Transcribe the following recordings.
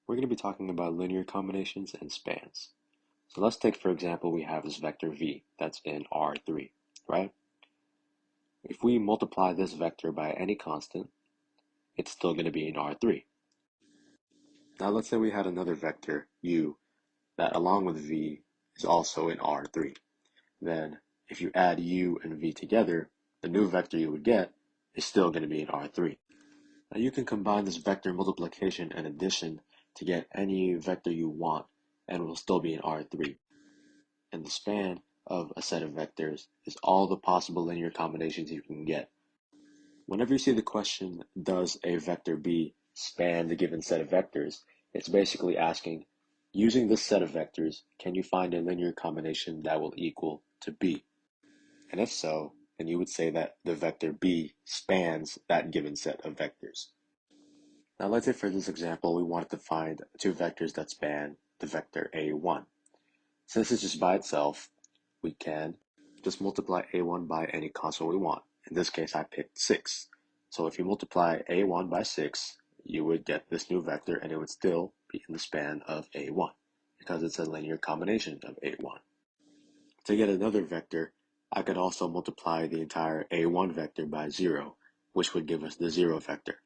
We're going to be talking about linear combinations and spans. So let's take, for example, we have this vector v that's in R3, right? If we multiply this vector by any constant, it's still going to be in R3. Now let's say we had another vector, u, that along with v is also in R3. Then if you add u and v together, the new vector you would get is still going to be in R3. Now you can combine this vector multiplication and addition to get any vector you want and it will still be in R3. And the span of a set of vectors is all the possible linear combinations you can get. Whenever you see the question, does a vector B span the given set of vectors, it's basically asking, using this set of vectors, can you find a linear combination that will equal to B? And if so, then you would say that the vector B spans that given set of vectors. Now let's say for this example, we wanted to find two vectors that span the vector A1. Since it's just by itself, we can just multiply A1 by any constant we want. In this case, I picked 6. So if you multiply A1 by 6, you would get this new vector and it would still be in the span of A1 because it's a linear combination of A1. To get another vector, I could also multiply the entire A1 vector by 0, which would give us the 0 vector.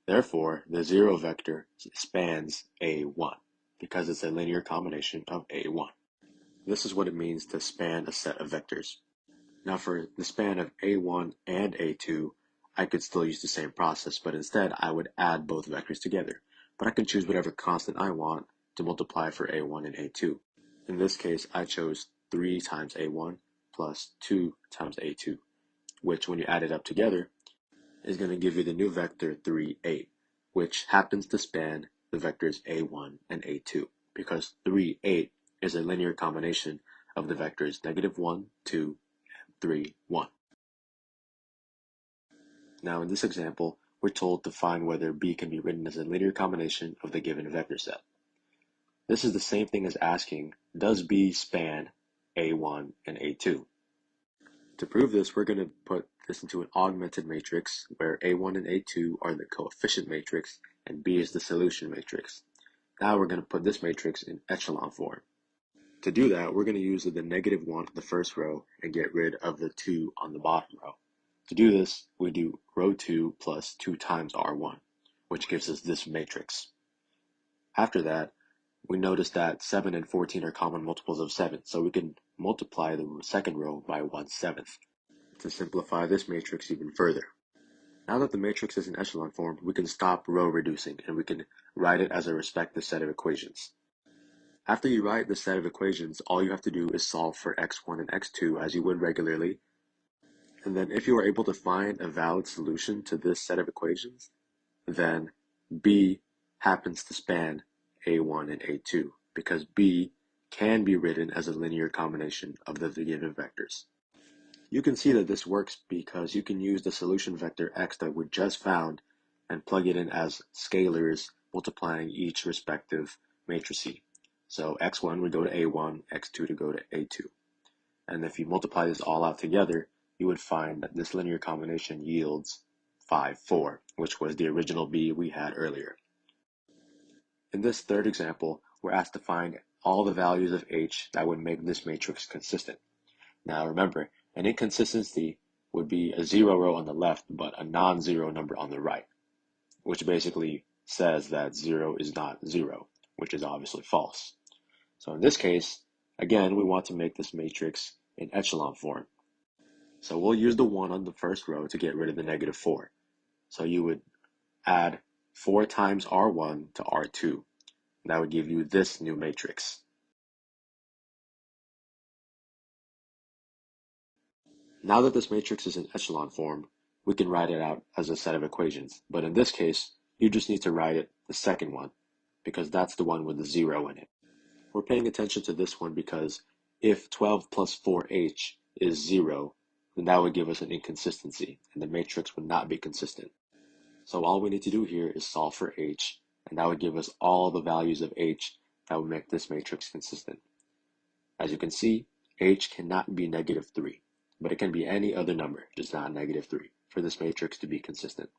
Therefore, the 0 vector spans A1 because it's a linear combination of A1. This is what it means to span a set of vectors. Now for the span of A1 and A2, I could still use the same process, but instead I would add both vectors together. But I can choose whatever constant I want to multiply for A1 and A2. In this case, I chose 3 times A1 plus 2 times A2, which when you add it up together, is going to give you the new vector 3, 8, which happens to span the vectors A1 and A2, because 3, 8 is a linear combination of the vectors -1, 2, and 3, 1. Now in this example, we're told to find whether B can be written as a linear combination of the given vector set. This is the same thing as asking, does B span A1 and A2? To prove this, we're going to put this into an augmented matrix where A1 and A2 are the coefficient matrix and B is the solution matrix. Now we're going to put this matrix in echelon form. To do that, we're going to use the -1 on the first row and get rid of the 2 on the bottom row. To do this, we do row 2 plus 2 times R1, which gives us this matrix. After that, we notice that 7 and 14 are common multiples of 7, so we can multiply the second row by 1/7 to simplify this matrix even further. Now that the matrix is in echelon form, we can stop row reducing and we can write it as a respective set of equations. After you write the set of equations, all you have to do is solve for x1 and x2 as you would regularly. And then if you are able to find a valid solution to this set of equations, then B happens to span A1 and A2 because B can be written as a linear combination of the given vectors. You can see that this works because you can use the solution vector x that we just found and plug it in as scalars multiplying each respective matrice. So x1 would go to A1, x2 to go to A2. And if you multiply this all out together, you would find that this linear combination yields 5, 4, which was the original B we had earlier. In this third example, we're asked to find all the values of H that would make this matrix consistent. Now remember, an inconsistency would be a 0 row on the left, but a non-zero number on the right, which basically says that 0 is not 0, which is obviously false. So in this case, again, we want to make this matrix in echelon form. So we'll use the 1 on the first row to get rid of the -4. So you would add 4 times R1 to R2. That would give you this new matrix. Now that this matrix is in echelon form, we can write it out as a set of equations. But in this case, you just need to write it the second one, because that's the one with the 0 in it. We're paying attention to this one because if 12 plus 4h is 0, then that would give us an inconsistency, and the matrix would not be consistent. So all we need to do here is solve for h, and that would give us all the values of h that would make this matrix consistent. As you can see, h cannot be -3, but it can be any other number, just not -3, for this matrix to be consistent.